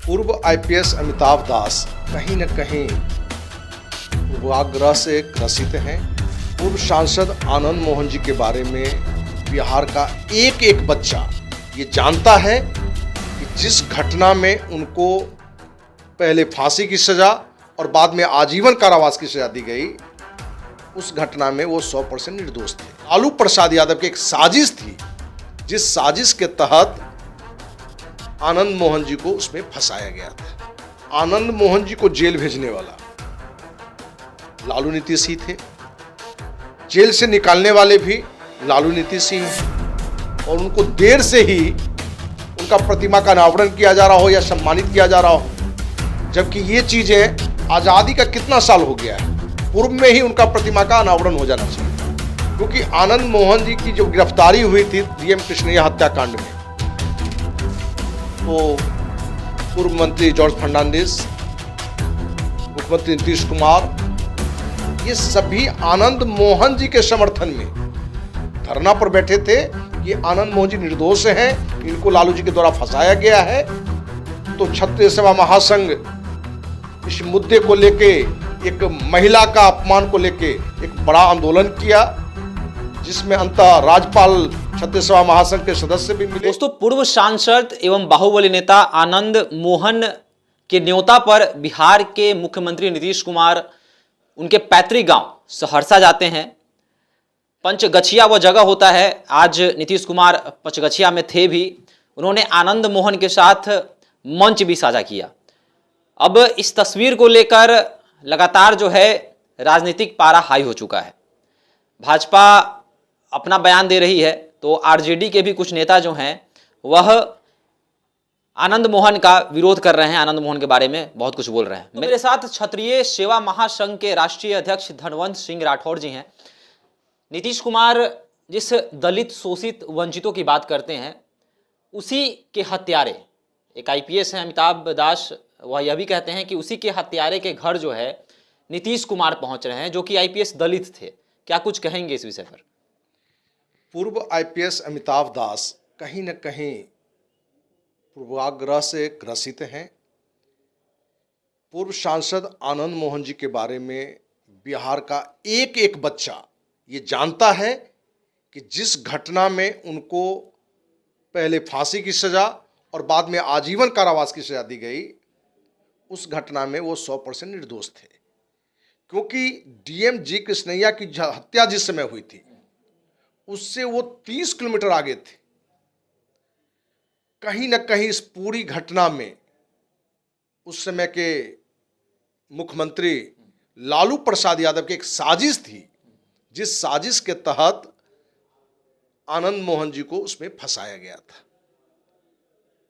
पूर्व आईपीएस अमिताभ दास कहीं न कहीं पूर्वाग्रह से ग्रसित हैं। पूर्व सांसद आनंद मोहन जी के बारे में बिहार का एक एक बच्चा ये जानता है कि जिस घटना में उनको पहले फांसी की सजा और बाद में आजीवन कारावास की सजा दी गई, उस घटना में वो 100% निर्दोष थे। लालू प्रसाद यादव की एक साजिश थी, जिस साजिश के तहत आनंद मोहन जी को उसमें फंसाया गया था। आनंद मोहन जी को जेल भेजने वाला लालू नीतीश ही थे, जेल से निकालने वाले भी लालू नीतीश ही हैं, और उनको देर से ही उनका प्रतिमा का अनावरण किया जा रहा हो या सम्मानित किया जा रहा हो, जबकि ये चीजें आजादी का कितना साल हो गया है, पूर्व में ही उनका प्रतिमा का अनावरण हो जाना चाहिए। क्योंकि आनंद मोहन जी की जो गिरफ्तारी हुई थी डीएम कृष्णैया हत्याकांड में, तो पूर्व मंत्री जॉर्ज फर्नांडिस, मुख्यमंत्री नीतीश कुमार, ये सभी आनंद मोहन जी के समर्थन में धरना पर बैठे थे कि आनंद मोहन जी निर्दोष हैं, इनको लालू जी के द्वारा फंसाया गया है। तो क्षत्रिय सेवा महासंघ इस मुद्दे को लेके, एक महिला का अपमान को लेके एक बड़ा आंदोलन किया, जिसमें अंततः राज्यपाल क्षत्रिय सेवा महासंघ के सदस्य भी मिले। दोस्तों, पूर्व सांसद एवं बाहुबली नेता आनंद मोहन के न्योता पर बिहार के मुख्यमंत्री नीतीश कुमार उनके पैतृक गांव सहरसा जाते हैं। पंचगछिया वो जगह होता है, आज नीतीश कुमार पंचगछिया में थे भी। उन्होंने आनंद मोहन के साथ मंच भी साझा किया। अब इस तस्वीर को लेकर लगातार जो है राजनीतिक पारा हाई हो चुका है। भाजपा अपना बयान दे रही है, तो आरजेडी के भी कुछ नेता जो हैं वह आनंद मोहन का विरोध कर रहे हैं, आनंद मोहन के बारे में बहुत कुछ बोल रहे हैं। तो मेरे साथ क्षत्रिय सेवा महासंघ के राष्ट्रीय अध्यक्ष धनवंत सिंह राठौर जी हैं। नीतीश कुमार जिस दलित शोषित वंचितों की बात करते हैं, उसी के हत्यारे एक आईपीएस हैं अमिताभ दास, वह यह भी कहते हैं कि उसी के हत्यारे के घर जो है नीतीश कुमार पहुंच रहे हैं, जो कि आईपीएस दलित थे। क्या कुछ कहेंगे इस विषय पर? पूर्व आईपीएस अमिताभ दास कहीं न कहीं पूर्वाग्रह से ग्रसित हैं। पूर्व सांसद आनंद मोहन जी के बारे में बिहार का एक एक बच्चा ये जानता है कि जिस घटना में उनको पहले फांसी की सजा और बाद में आजीवन कारावास की सजा दी गई, उस घटना में वो 100% निर्दोष थे। क्योंकि डीएम जी कृष्णैया की हत्या जिस समय हुई थी, उससे वो 30 किलोमीटर आगे थे। कहीं न कहीं इस पूरी घटना में उस समय के मुख्यमंत्री लालू प्रसाद यादव की एक साजिश थी, जिस साजिश के तहत आनंद मोहन जी को उसमें फंसाया गया था।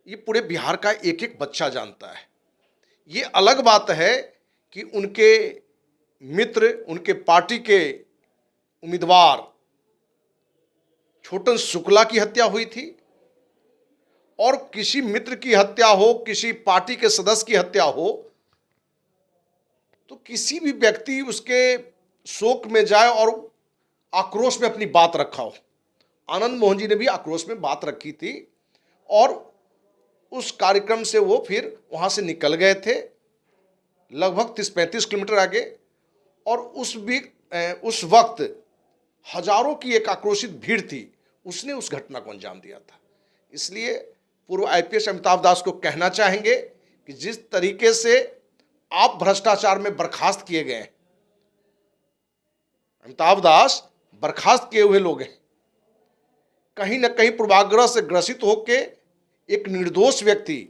ये पूरे बिहार का एक एक बच्चा जानता है। ये अलग बात है कि उनके मित्र, उनके पार्टी के उम्मीदवार छोटन शुक्ला की हत्या हुई थी, और किसी मित्र की हत्या हो, किसी पार्टी के सदस्य की हत्या हो, तो किसी भी व्यक्ति उसके शोक में जाए और आक्रोश में अपनी बात रखा हो। आनंद मोहन जी ने भी आक्रोश में बात रखी थी, और उस कार्यक्रम से वो फिर वहां से निकल गए थे लगभग 30-35 किलोमीटर आगे, और उस वक्त हजारों की एक आक्रोशित भीड़ थी, उसने उस घटना को अंजाम दिया था। इसलिए पूर्व आईपीएस अमिताभ दास को कहना चाहेंगे कि जिस तरीके से आप भ्रष्टाचार में बर्खास्त किए गए हैं, अमिताभ दास बर्खास्त किए हुए लोग हैं, कहीं न कहीं पूर्वाग्रह से ग्रसित होकर एक निर्दोष व्यक्ति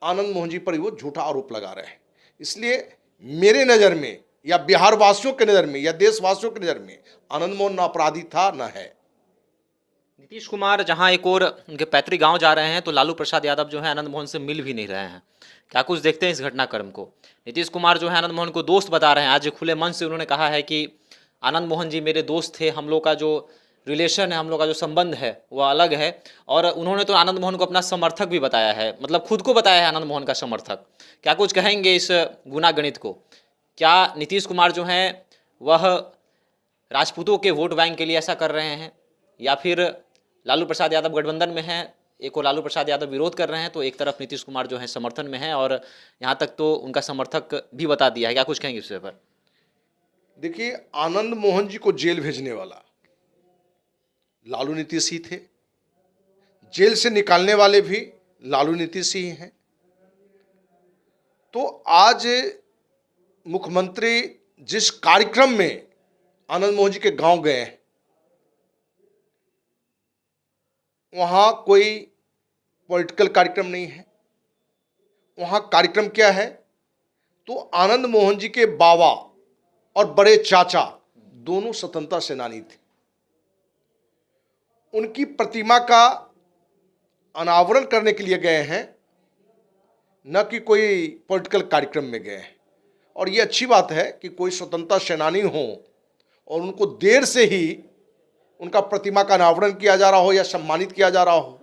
आनंद मोहन जी पर वो झूठा आरोप लगा रहे हैं। इसलिए मेरे नज़र में, या बिहार वासियों के नज़र में, या देशवासियों की नज़र में आनंद मोहन न अपराधी था न है। नीतीश कुमार जहां एक और उनके पैतृक गांव जा रहे हैं, तो लालू प्रसाद यादव जो है आनंद मोहन से मिल भी नहीं रहे हैं। क्या कुछ देखते हैं इस घटनाक्रम को? नीतीश कुमार जो है आनंद मोहन को दोस्त बता रहे हैं। आज खुले मन से उन्होंने कहा है कि आनंद मोहन जी मेरे दोस्त थे, हम लोग का जो रिलेशन है, हम लोग का जो संबंध है वह अलग है। और उन्होंने तो आनंद मोहन को अपना समर्थक भी बताया है, मतलब खुद को बताया है आनंद मोहन का समर्थक। क्या कुछ कहेंगे इस गुनागणित को? क्या नीतीश कुमार जो हैं वह राजपूतों के वोट बैंक के लिए ऐसा कर रहे हैं, या फिर लालू प्रसाद यादव गठबंधन में हैं, एक और लालू प्रसाद यादव विरोध कर रहे हैं, तो एक तरफ नीतीश कुमार जो है समर्थन में है, और यहाँ तक तो उनका समर्थक भी बता दिया है। क्या कुछ कहेंगे इस विषय पर? देखिए, आनंद मोहन जी को जेल भेजने वाला लालू नीतीश ही थे, जेल से निकालने वाले भी लालू नीतीश ही हैं। तो आज मुख्यमंत्री जिस कार्यक्रम में आनंद मोहन जी के गांव गए हैं, वहां कोई पॉलिटिकल कार्यक्रम नहीं है। वहां कार्यक्रम क्या है? तो आनंद मोहन जी के बाबा और बड़े चाचा दोनों स्वतंत्रता सेनानी थे। उनकी प्रतिमा का अनावरण करने के लिए गए हैं, न कि कोई पॉलिटिकल कार्यक्रम में गए हैं। और ये अच्छी बात है कि कोई स्वतंत्रता सेनानी हो और उनको देर से ही उनका प्रतिमा का अनावरण किया जा रहा हो या सम्मानित किया जा रहा हो,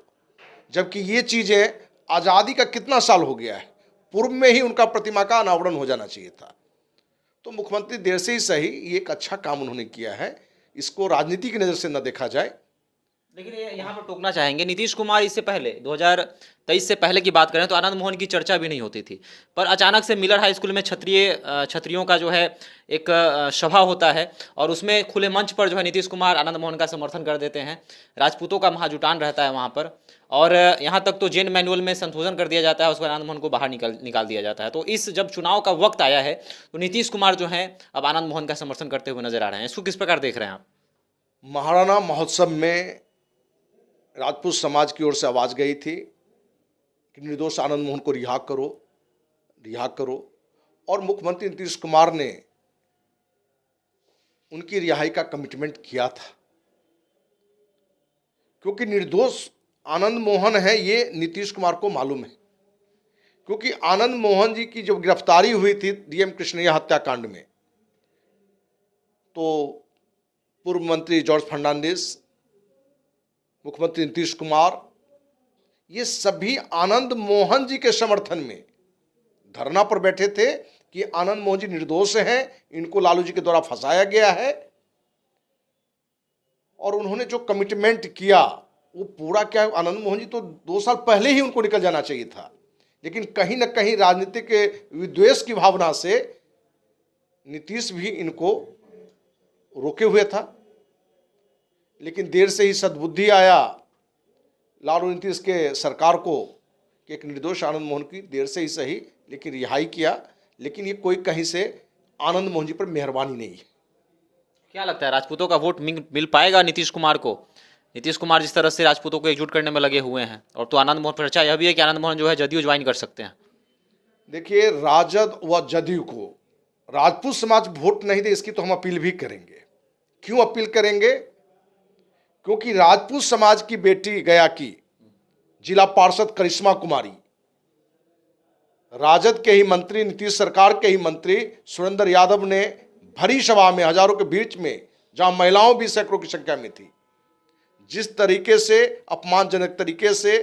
जबकि ये चीज़ें आज़ादी का कितना साल हो गया है, पूर्व में ही उनका प्रतिमा का अनावरण हो जाना चाहिए था। तो मुख्यमंत्री देर से ही सही, ये एक अच्छा काम उन्होंने किया है, इसको राजनीति की नज़र से न देखा जाए। लेकिन यहाँ पर टोकना चाहेंगे, नीतीश कुमार इससे पहले 2023 से पहले की बात करें तो आनंद मोहन की चर्चा भी नहीं होती थी, पर अचानक से मिलर हाई स्कूल में छत्रियों का जो है एक सभा होता है, और उसमें खुले मंच पर जो है नीतीश कुमार आनंद मोहन का समर्थन कर देते हैं। राजपूतों का महाजुटान रहता है वहाँ पर, और यहाँ तक तो जेन मैनुअल में संशोधन कर दिया जाता है, उसके बाद आनंद मोहन को बाहर निकाल दिया जाता है। तो इस जब चुनाव का वक्त आया है तो नीतीश कुमार जो है अब आनंद मोहन का समर्थन करते हुए नजर आ रहे हैं, इसको किस प्रकार देख रहे हैं आप? महाराणा महोत्सव में राजपूत समाज की ओर से आवाज़ गई थी कि निर्दोष आनंद मोहन को रिहा करो, रिहा करो, और मुख्यमंत्री नीतीश कुमार ने उनकी रिहाई का कमिटमेंट किया था। क्योंकि निर्दोष आनंद मोहन है ये नीतीश कुमार को मालूम है, क्योंकि आनंद मोहन जी की जब गिरफ्तारी हुई थी डीएम कृष्णैया हत्याकांड में, तो पूर्व मंत्री जॉर्ज फर्नांडिस, मुख्यमंत्री नीतीश कुमार, ये सभी आनंद मोहन जी के समर्थन में धरना पर बैठे थे कि आनंद मोहन जी निर्दोष हैं, इनको लालू जी के द्वारा फंसाया गया है। और उन्होंने जो कमिटमेंट किया वो पूरा क्या, आनंद मोहन जी तो 2 साल पहले ही उनको निकल जाना चाहिए था, लेकिन कहीं ना कहीं राजनीतिक विद्वेष की भावना से नीतीश भी इनको रोके हुए था। लेकिन देर से ही सद्बुद्धि आया लालू नीतीश के सरकार को कि एक निर्दोष आनंद मोहन की देर से ही सही लेकिन रिहाई किया, लेकिन ये कोई कहीं से आनंद मोहन जी पर मेहरबानी नहीं है। क्या लगता है, राजपूतों का वोट मिल पाएगा नीतीश कुमार को? नीतीश कुमार जिस तरह से राजपूतों को एकजुट करने में लगे हुए हैं, और तो आनंद मोहन पर चर्चा यह भी है कि आनंद मोहन जो है जदयू ज्वाइन कर सकते हैं। देखिए, राजद व जदयू को राजपूत समाज वोट नहीं दे, इसकी तो हम अपील भी करेंगे। क्यों अपील करेंगे? क्योंकि राजपूत समाज की बेटी गया की जिला पार्षद करिश्मा कुमारी, राजद के ही मंत्री, नीतीश सरकार के ही मंत्री सुरेंद्र यादव ने भरी सभा में हजारों के बीच में, जहां महिलाओं भी सैकड़ों की संख्या में थी, जिस तरीके से अपमानजनक तरीके से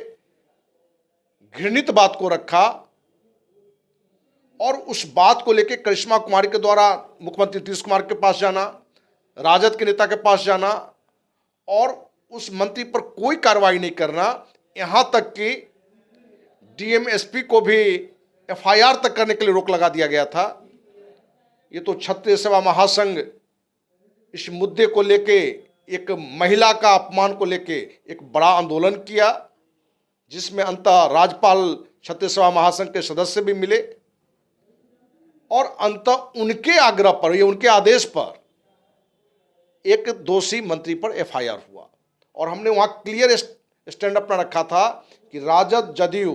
घृणित बात को रखा, और उस बात को लेकर करिश्मा कुमारी के द्वारा मुख्यमंत्री नीतीश कुमार के पास जाना, राजद के नेता के पास जाना, और उस मंत्री पर कोई कार्रवाई नहीं करना, यहां तक कि डीएमएसपी को भी एफआईआर तक करने के लिए रोक लगा दिया गया था। ये तो क्षत्रिय सेवा महासंघ इस मुद्दे को लेके, एक महिला का अपमान को लेके एक बड़ा आंदोलन किया, जिसमें अंततः राज्यपाल क्षत्रिय सेवा महासंघ के सदस्य भी मिले, और अंततः उनके आग्रह पर, ये उनके आदेश पर एक दोषी मंत्री पर एफआईआर हुआ। और हमने वहां क्लियर स्टैंड अपना रखा था कि राजद जदयू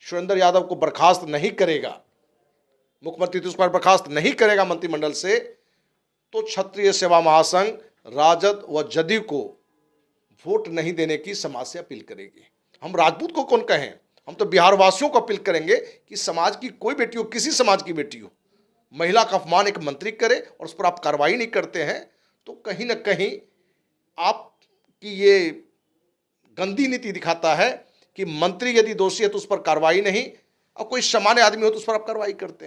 सुरेंद्र यादव को बर्खास्त नहीं करेगा, मुख्यमंत्री नीतीश कुमार बर्खास्त नहीं करेगा मंत्रिमंडल से, तो क्षत्रिय सेवा महासंघ राजद व जदयू को वोट नहीं देने की समाज से अपील करेगी। हम राजपूत को कौन कहें, हम तो बिहार वासियों को अपील करेंगे कि समाज की कोई बेटी हो, किसी समाज की बेटी हो, महिला का अपमान एक मंत्री करे और उस पर आप कार्रवाई नहीं करते हैं, तो कहीं ना कहीं आपकी ये गंदी नीति दिखाता है कि मंत्री यदि दोषी है तो उस पर कार्रवाई नहीं, और कोई सामान्य आदमी हो तो उस पर आप कार्रवाई करते हैं।